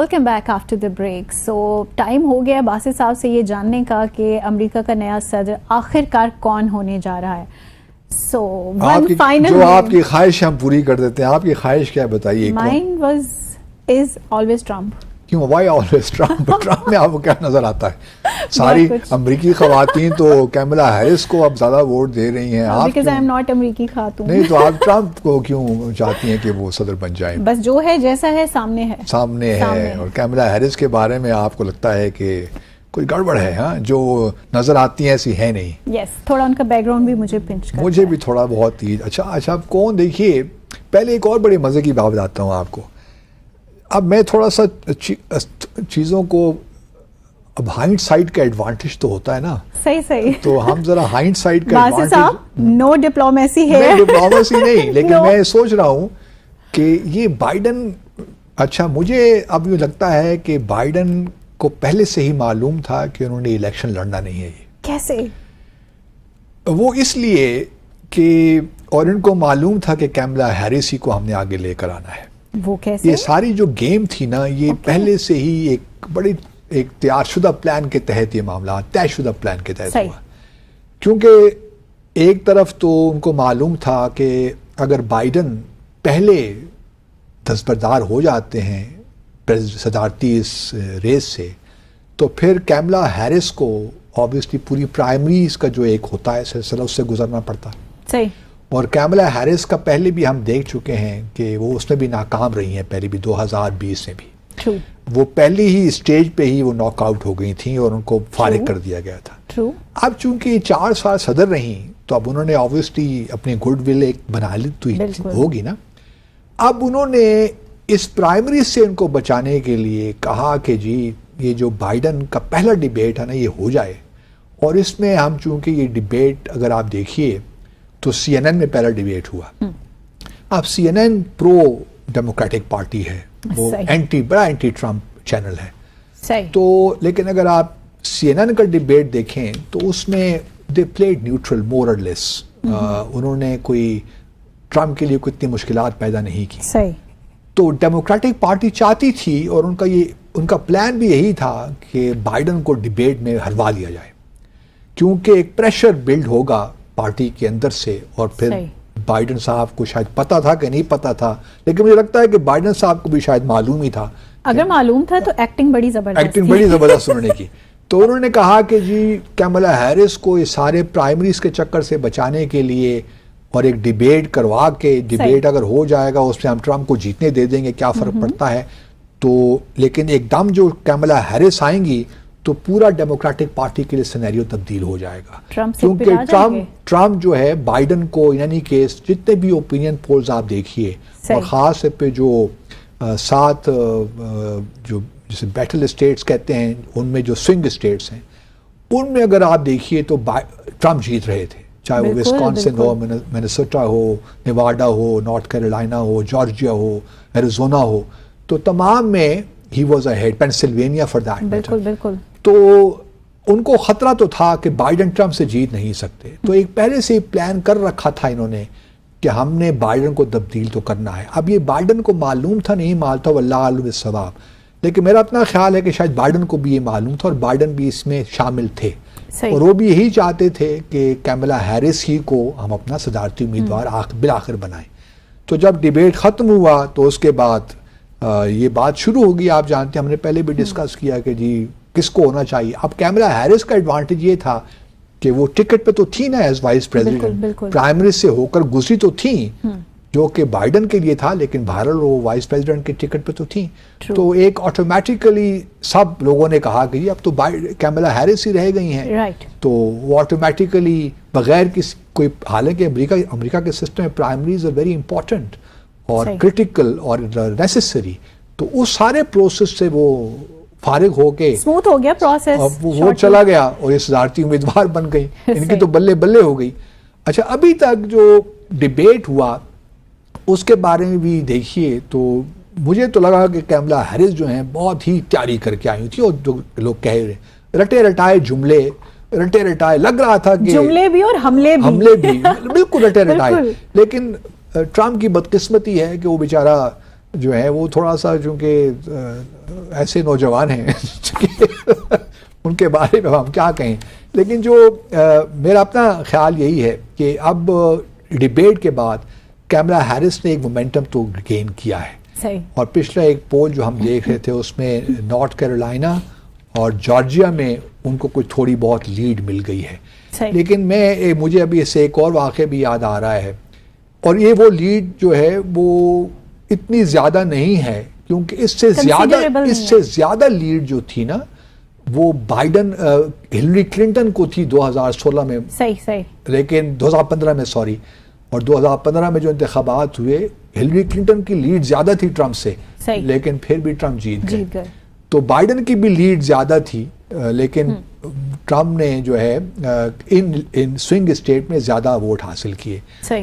Welcome back after the break. So time ہو گیا باسط صاحب سے یہ جاننے کا کہ امریکہ کا نیا صدر آخر کار کون ہونے جا رہا ہے. سو ون فائنل جو آپ کی خواہش ہم پوری کر دیتے ہیں. آپ کی خواہش کیا بتائیے؟ Mind is always Trump. کیوں؟ Why always Trump? ٹرمپ میں آپ کو کیا نظر آتا ہے؟ ساری امریکی خواتین تو کیملا ہیرس کو اب زیادہ ووٹ دے رہی ہیں. آپ بیکاز آئی ایم ناٹ امریکی خاتون. نہیں تو آپ ٹرمپ کو کیوں چاہتی ہیں کہ وہ صدر بن جائیں؟ بس جو ہے جیسا ہے سامنے ہے. اور کیملا ہیرس کے بارے میں آپ کو لگتا ہے کہ کوئی گڑبڑ ہے؟ ہاں، جو نظر آتی ہیں ایسی ہے نہیں. یس، تھوڑا ان کا بیک گراؤنڈ بھی مجھے پنچ کرتا ہے. مجھے بھی تھوڑا بہت ہی اچھا اب کون دیکھیے. پہلے ایک اور بڑے مزے کی بات بتاتا ہوں آپ کو. اب میں تھوڑا سا چیزوں کو، اب ہائنڈ سائٹ کا ایڈوانٹیج تو ہوتا ہے نا. صحیح تو ہم ذرا ہائنڈ سائٹ کا ایڈوانٹیج. نو ڈپلومیسی ہے. ڈپلومیسی نہیں، لیکن میں سوچ رہا ہوں کہ یہ بائیڈن، اچھا مجھے اب یہ لگتا ہے کہ بائیڈن کو پہلے سے ہی معلوم تھا کہ انہوں نے الیکشن لڑنا نہیں ہے. یہ کیسے؟ وہ اس لیے کہ، اور ان کو معلوم تھا کہ کیملا ہیرس ہی کو ہم نے آگے لے کر آنا ہے. وہ کیسے؟ یہ ساری جو گیم تھی نا، یہ پہلے سے ہی ایک بڑی تیار شدہ پلان کے تحت یہ معاملات طے شدہ پلان کے تحت ہوا. کیونکہ ایک طرف تو ان کو معلوم تھا کہ اگر بائیڈن پہلے دستبردار ہو جاتے ہیں صدارتی اس ریس سے، تو پھر کیملا ہیرس کو آبویسلی پوری پرائمریز کا جو ایک ہوتا ہے سلسلہ، اس سے گزرنا پڑتا. صحیح. اور کیملا ہیرس کا پہلے بھی ہم دیکھ چکے ہیں کہ وہ اس میں بھی ناکام رہی ہیں. پہلے بھی 2020 میں بھی True. وہ پہلی ہی اسٹیج پہ ہی وہ ناک آؤٹ ہو گئی تھیں اور ان کو فارغ کر دیا گیا تھا. True. اب چونکہ 4 سال صدر رہیں تو اب انہوں نے آبویسلی اپنی گڈ ول ایک بنا لی تو ہوگی نا. اب انہوں نے اس پرائمری سے ان کو بچانے کے لیے کہا کہ جی یہ جو بائیڈن کا پہلا ڈیبیٹ ہے نا یہ ہو جائے. اور اس میں ہم چونکہ یہ ڈیبیٹ اگر آپ دیکھیے تو CNN میں پہلا ڈیبیٹ ہوا. اب CNN پرو ڈیموکریٹک پارٹی ہے، وہ بڑا اینٹی ٹرمپ چینل ہے. صحیح. تو لیکن اگر آپ CNN کا ڈیبیٹ دیکھیں تو اس میں دے پلیڈ نیوٹرل مور اور لیس. انہوں نے کوئی ٹرمپ کے لیے کوئی اتنی مشکلات پیدا نہیں کی. صحیح. تو ڈیموکریٹک پارٹی چاہتی تھی اور ان کا پلان بھی یہی تھا کہ بائیڈن کو ڈیبیٹ میں ہروا دیا جائے، کیونکہ ایک پریشر بلڈ ہوگا پارٹی کے اندر سے. اور پھر بائیڈن صاحب کو شاید پتا تھا کہ نہیں پتا تھا، لیکن مجھے لگتا ہے کہ بائیڈن صاحب کو بھی شاید معلوم ہی تھا. اگر معلوم تھا تو ایکٹنگ بڑی زبردست انہوں نے کی. تو انہوں نے کہا کہ جی کیملا ہیرس کو اس سارے پرائمریز کے چکر سے بچانے کے لیے اور ایک ڈیبیٹ کروا کے، ڈیبیٹ اگر ہو جائے گا اس میں ہم ٹرمپ کو جیتنے دے دیں گے، کیا فرق پڑتا ہے. تو لیکن ایک دم جو کیملا ہیرس آئیں گی تو پورا ڈیموکریٹک پارٹی کے لیے سینیریو تبدیل ہو جائے گا. کیونکہ ٹرمپ جو ہے بائیڈن کو یعنی کہ جتنے بھی اوپینین پولز آپ دیکھیے، اور خاص طور پہ جو 7 جو جسے بیٹل اسٹیٹس کہتے ہیں، ان میں جو سوئنگ اسٹیٹس ہیں، ان میں اگر آپ دیکھیے تو ٹرمپ جیت رہے تھے، چاہے وہ وسکانسن ہو، منیسوٹا ہو، نیواڈا ہو، نارتھ کیرولینا ہو، جارجیا ہو، ایریزونا ہو. تو تمام میں ہی was ahead. Pennsylvania for that matter. بالکل. تو ان کو خطرہ تو تھا کہ بائیڈن ٹرمپ سے جیت نہیں سکتے. تو ایک پہلے سے پلان کر رکھا تھا انہوں نے کہ ہم نے بائیڈن کو تبدیل تو کرنا ہے. اب یہ بائیڈن کو معلوم تھا نہیں معلوم تھا، واللہ عالم بالصواب، لیکن میرا اپنا خیال ہے کہ شاید بائیڈن کو بھی یہ معلوم تھا اور بائیڈن بھی اس میں شامل تھے. اور وہ بھی یہی چاہتے تھے کہ کیملا ہیرس ہی کو ہم اپنا صدارتی امیدوار بالآخر بنائیں. تو جب ڈیبیٹ ختم ہوا تو اس کے بعد یہ بات شروع ہوگی. آپ جانتے ہیں ہم نے پہلے بھی ڈسکس کیا کہ جی کس کو ہونا چاہیے. اب کیملا ہیرس کا ایڈوانٹیج یہ تھا کہ وہ ٹکٹ پہ تو تھی نا ایز وائس پریزیڈنٹ، پرائمری سے ہو کر گزری تو تھیں، جو کہ بائیڈن کے لیے تھا، لیکن بہرحال وہ وائس پریزیڈنٹ کے ٹکٹ پہ تو تھیں. تو ایک آٹومیٹیکلی سب لوگوں نے کہا کہ اب تو کیملا ہیرس ہی رہ گئی ہیں. تو وہ آٹومیٹیکلی بغیر کوئی، حالانکہ امریکہ کے سسٹم میں پرائمریز آر ویری امپورٹنٹ اور کریٹیکل اور نیسیسری. تو اس سارے پروسیس سے وہ فارغ ہو کے اسموتھ ہو گیا پروسیس، وہ چلا گیا اور یہ صدارتی امیدوار بن گئی. ان کی تو بلے بلے ہو گئی. اچھا ابھی تک جو ڈیبیٹ ہوا اس کے بارے میں بھی دیکھیے تو مجھے تو لگا کہ کیملا ہیرس جو ہیں بہت ہی تیاری کر کے آئی تھی. اور جو لوگ کہہ رہے رٹے رٹائے جملے، رٹے رٹائے لگ رہا تھا کہ جملے بھی اور حملے بھی بالکل رٹے رٹائے. لیکن ٹرمپ کی بدقسمتی ہے کہ وہ بیچارہ جو ہے وہ تھوڑا سا چونکہ ایسے نوجوان ہیں ان کے بارے میں ہم کیا کہیں. لیکن جو میرا اپنا خیال یہی ہے کہ اب ڈیبیٹ کے بعد کیملا ہیرس نے ایک مومنٹم تو گین کیا ہے. صحیح. اور پچھلا ایک پول جو ہم دیکھ رہے تھے اس میں نارتھ کیرولینا اور جارجیا میں ان کو کچھ تھوڑی بہت لیڈ مل گئی ہے. لیکن مجھے ابھی اس سے ایک اور واقعہ بھی یاد آ رہا ہے, اور یہ وہ لیڈ جو ہے وہ اتنی زیادہ نہیں ہے, کیونکہ اس سے زیادہ لیڈ جو تھی نا وہ بائیڈن ہلری کلنٹن کو تھی 2016 میں. صحیح. لیکن 2015 میں سوری, اور 2015 میں جو انتخابات ہوئے ہلری کلنٹن کی لیڈ زیادہ تھی ٹرمپ سے, لیکن پھر بھی ٹرمپ جیت گئے. تو بائیڈن کی بھی لیڈ زیادہ تھی, لیکن ٹرمپ نے جو ہے ان سوئنگ اسٹیٹ میں زیادہ ووٹ حاصل کیے.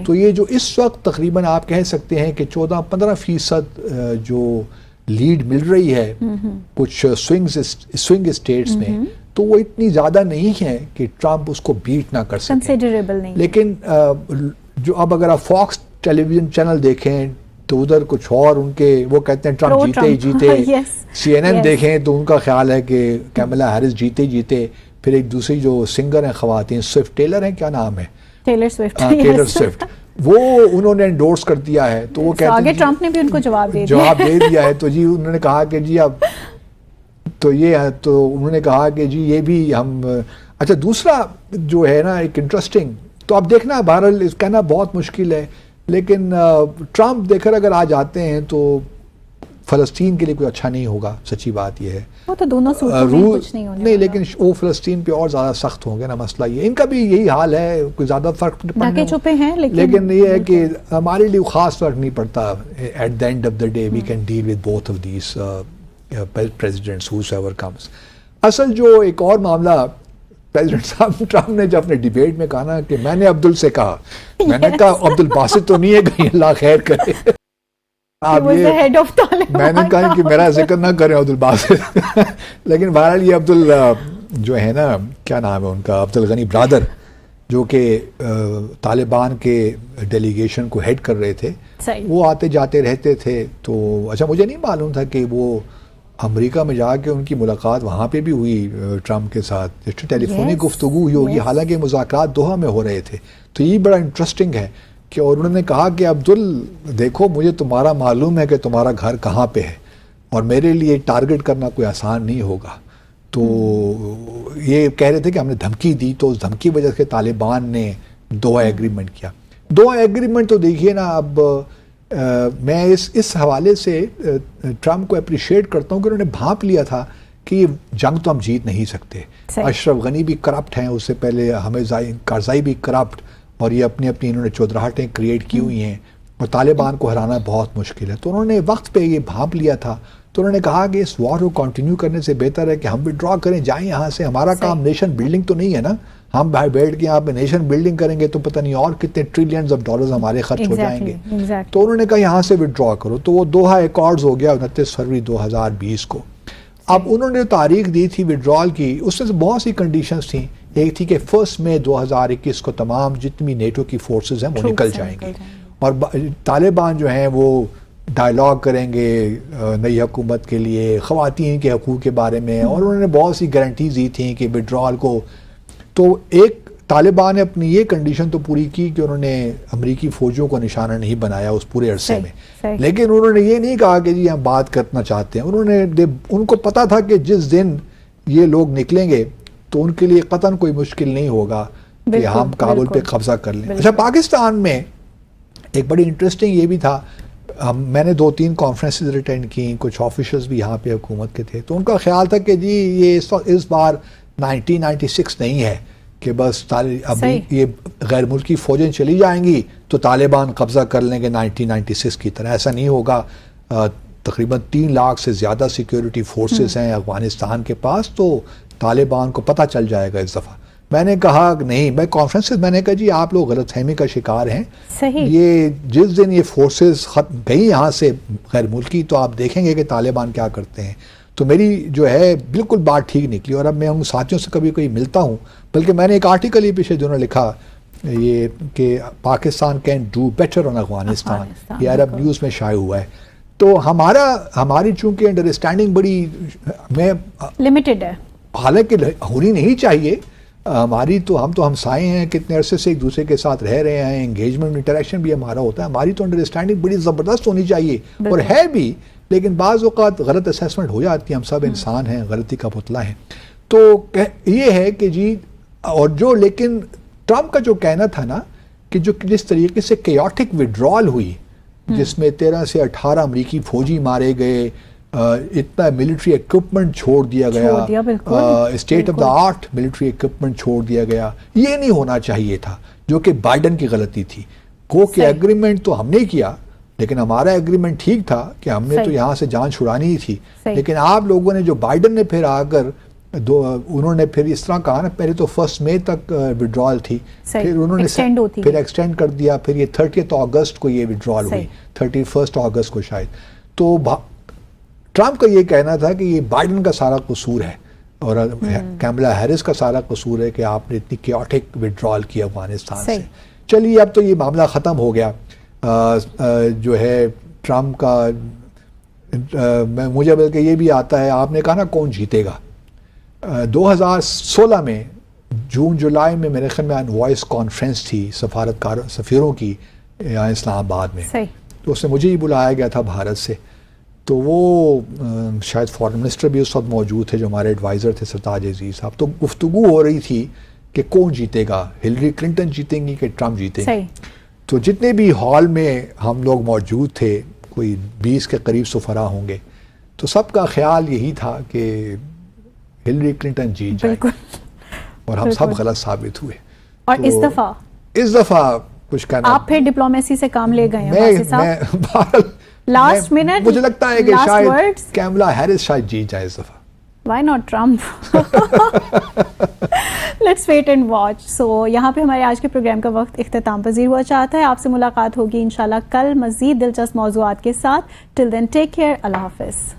تو یہ جو اس وقت تقریباً آپ کہہ سکتے ہیں کہ 14-15% جو لیڈ مل رہی ہے کچھ سوئنگ اسٹیٹس میں, تو وہ اتنی زیادہ نہیں ہے کہ ٹرمپ اس کو بیٹ نہ کر سکے. لیکن جو اب اگر آپ فاکس ٹیلی ویژن چینل دیکھیں تو ادھر کچھ اور ان کے وہ کہتے ہیں ٹرمپ جیتے ہی جیتے. CNN دیکھیں تو ان کا خیال ہے کہ کیملا ہیرس جیتے ہی جیتے. پھر ایک دوسری جو سنگر ہیں خواتین, سوئفٹ ٹیلر ہیں, کیا نام ہے, ٹیلر سوئفٹ, وہ انہوں نے انڈورس کر دیا ہے. تو وہ کہتے ہیں ٹرمپ نے بھی ان کو جواب دے دیا ہے. تو جی انہوں نے کہا کہ جی اب تو انہوں نے کہا کہ جی یہ بھی ہم. اچھا دوسرا جو ہے نا ایک انٹرسٹنگ, تو اب دیکھنا بہرحال کہنا بہت مشکل ہے, لیکن ٹرمپ دیکھ کر اگر آ جاتے ہیں تو فلسطین کے لیے کوئی اچھا نہیں ہوگا. سچی بات یہ ہے, وہ تو دونوں کچھ نہیں, لیکن وہ فلسطین پہ اور زیادہ سخت ہوں گے نا. مسئلہ یہ ان کا بھی یہی حال ہے, کوئی زیادہ فرق نہیں چھپے ہیں, لیکن یہ ہے کہ ہمارے لیے خاص فرق نہیں پڑتا. At the end of the day we can deal with both of these presidents whoever comes. اصل جو ایک اور معاملہ پریزیڈنٹ صاحب ٹرمپ نے جب اپنے ڈیبیٹ میں کہا نا کہ میں نے عبدل سے کہا, میں نے کہا عبد الباسط تو نہیں ہے, کہیں اللہ خیر کرے. میں نے کہا کہ میرا ذکر نہ کریں عبد الباسط. لیکن بہرحال یہ جو ہے نا کیا نام ہے ان کا, عبد الغنی برادر, جو کہ طالبان کے ڈیلیگیشن کو ہیڈ کر رہے تھے, وہ آتے جاتے رہتے تھے. تو اچھا مجھے نہیں معلوم تھا کہ وہ امریکہ میں جا کے ان کی ملاقات وہاں پہ بھی ہوئی ٹرمپ کے ساتھ, ٹیلی فونک گفتگو ہوئی ہوگی, حالانکہ مذاکرات دوحہ میں ہو رہے تھے. تو یہ بڑا انٹرسٹنگ ہے کہ اور انہوں نے کہا کہ عبدل دیکھو مجھے تمہارا معلوم ہے کہ تمہارا گھر کہاں پہ ہے, اور میرے لیے ٹارگٹ کرنا کوئی آسان نہیں ہوگا. تو یہ کہہ رہے تھے کہ ہم نے دھمکی دی, تو اس دھمکی وجہ سے طالبان نے دوحہ ایگریمنٹ کیا. دوحہ ایگریمنٹ تو دیکھیے نا, اب میں اس حوالے سے ٹرمپ کو اپریشیٹ کرتا ہوں کہ انہوں نے بھانپ لیا تھا کہ یہ جنگ تو ہم جیت نہیں سکتے. اشرف غنی بھی کرپٹ ہیں, اس سے پہلے حامد کارزائی بھی کرپٹ, اور یہ اپنی انہوں نے چودراہٹیں کریٹ کی ہوئی ہیں, اور طالبان کو ہرانا بہت مشکل ہے. تو انہوں نے وقت پہ یہ بھانپ لیا تھا. تو انہوں نے کہا کہ اس وار کو کنٹینیو کرنے سے بہتر ہے کہ ہم وڈرا کریں, جائیں یہاں سے. ہمارا کام نیشن بلڈنگ تو نہیں ہے نا, ہم باہر بیٹھ کے یہاں پہ نیشن بلڈنگ کریں گے تو پتہ نہیں اور کتنے ٹریلینز آف ڈالرز ہمارے خرچ ہو جائیں گے. تو انہوں نے کہا یہاں سے وڈرا کرو. تو وہ دوحہ ایکارڈز ہو گیا 29 فروری 2020 کو. اب انہوں نے تاریخ دی تھی وڈرال کی, اس میں بہت سی کنڈیشنز تھیں. ایک تھی کہ 1 مئی 2021 کو تمام جتنی نیٹو کی فورسز ہیں وہ نکل جائیں گی, اور طالبان جو ہیں وہ ڈائلاگ کریں گے نئی حکومت کے لیے خواتین کے حقوق کے بارے میں, اور انہوں نے بہت سی گارنٹیز دی تھیں کہ وڈرال کو. تو ایک طالبان نے اپنی یہ کنڈیشن تو پوری کی کہ انہوں نے امریکی فوجوں کو نشانہ نہیں بنایا اس پورے عرصے میں, لیکن انہوں نے یہ نہیں کہا کہ جی ہم بات کرنا چاہتے ہیں. ان کو پتا تھا کہ جس دن یہ لوگ نکلیں گے تو ان کے لیے قطعاً کوئی مشکل نہیں ہوگا کہ ہم کابل پہ قبضہ کر لیں. اچھا پاکستان میں ایک بڑی انٹرسٹنگ یہ بھی تھا, میں نے 2-3 کانفرنسز اٹینڈ کی, کچھ آفیشلز بھی یہاں پہ حکومت کے تھے. تو ان کا خیال تھا کہ جی یہ اس بار 1996 نہیں ہے کہ بس اب یہ غیر ملکی فوجیں چلی جائیں گی تو طالبان قبضہ کر لیں گے 1996 کی طرح. ایسا نہیں ہوگا. تقریباً 3 لاکھ سے زیادہ سیکیورٹی فورسز ہیں افغانستان کے پاس, تو طالبان کو پتہ چل جائے گا اس دفعہ. میں نے کہا نہیں, میں کانفرنس میں نے کہا جی آپ لوگ غلط فہمی کا شکار ہیں. یہ جس دن یہ فورسز گئی یہاں سے غیر ملکی, تو آپ دیکھیں گے کہ طالبان کیا کرتے ہیں. تو میری جو ہے بالکل بات ٹھیک نکلی, اور اب میں ان ساتھیوں سے کبھی ملتا ہوں, بلکہ میں نے ایک آرٹیکل ہی پیچھے دنوں لکھا یہ کہ Pakistan can do better on Afghanistan, یہ عرب نیوز میں شائع ہوا ہے. تو ہماری چونکہ انڈرسٹینڈنگ بڑی میں لمیٹڈ ہے، حالانکہ ہونی نہیں چاہیے، ہماری تو ہم ہمسائے ہیں، کتنے عرصے سے ایک دوسرے کے ساتھ رہ رہے ہیں، انگیجمنٹ انٹریکشن بھی ہمارا ہوتا ہے، ہماری تو انڈرسٹینڈنگ بڑی زبردست ہونی چاہیے اور ہے بھی، لیکن بعض اوقات غلط اسیسمنٹ ہو جاتی ہے، ہم سب انسان ہیں، غلطی کا پتلا ہے. تو یہ ہے کہ جی اور جو لیکن ٹرمپ کا جو کہنا تھا نا کہ جو جس طریقے سے کیوٹک وڈرال ہوئی، جس میں 13 سے 18 امریکی فوجی مارے گئے، اتنا ملٹری ایکوپمنٹ چھوڑ دیا گیا، state of the art military equipment چھوڑ دیا گیا، یہ نہیں ہونا چاہیے تھا، جو کہ بائیڈن کی غلطی تھی. گو کہ ایگریمنٹ تو ہم نے کیا، لیکن ہمارا ایگریمنٹ ٹھیک تھا کہ ہم نے تو یہاں سے جان چھڑانی ہی تھی، لیکن آپ لوگوں نے جو بائیڈن نے پھر آ کر انہوں نے پھر اس طرح کہا نا، پہلے تو 1 مئی تک وڈرال تھی، پھر انہوں نے پھر ایکسٹینڈ کر دیا، پھر یہ 30 اگست کو یہ وڈرال ہوئی، 31 اگست کو شاید. تو ٹرمپ کا یہ کہنا تھا کہ یہ بائیڈن کا سارا قصور ہے اور کیملا ہیرس کا سارا قصور ہے کہ آپ نے اتنی کیوٹک وڈرال کیا افغانستان سے. چلیے اب تو یہ معاملہ ختم ہو گیا. جو ہے ٹرمپ کا مجھے بلکہ یہ بھی آتا ہے، آپ نے کہا نا کون جیتے گا. 2016 میں جون جولائی میں میرے خیال میں وائس کانفرنس تھی سفیروں کی یہاں اسلام آباد میں، تو اس میں مجھے ہی بلایا گیا تھا بھارت سے. تو وہ شاید فارن منسٹر بھی اس وقت موجود تھے جو ہمارے ایڈوائزر تھے سرتاج عزیز صاحب. تو گفتگو ہو رہی تھی کہ کون جیتے گا، ہلری کلنٹن جیتیں گی کہ ٹرمپ جیتیں گے. تو جتنے بھی ہال میں ہم لوگ موجود تھے، کوئی 20 کے قریب سفراء ہوں گے، تو سب کا خیال یہی تھا کہ ہلری کلنٹن جیت جائے، اور ہم سب غلط ثابت ہوئے. اور اس دفعہ کچھ کہنا، آپ پھر ڈپلومیسی سے کام لے گئے ہیں. لاسٹ منٹ مجھے لگتا ہے کہ شاید کیملا ہیرس شاید جیت جائے اس دفعہ. Why not Trump? Let's wait and watch. So یہاں پہ ہمارے آج کے پروگرام کا وقت اختتام پذیر ہوا چاہتا ہے. آپ سے ملاقات ہوگی انشاءاللہ کل مزید دلچسپ موضوعات کے ساتھ. Till then take care. اللہ حافظ.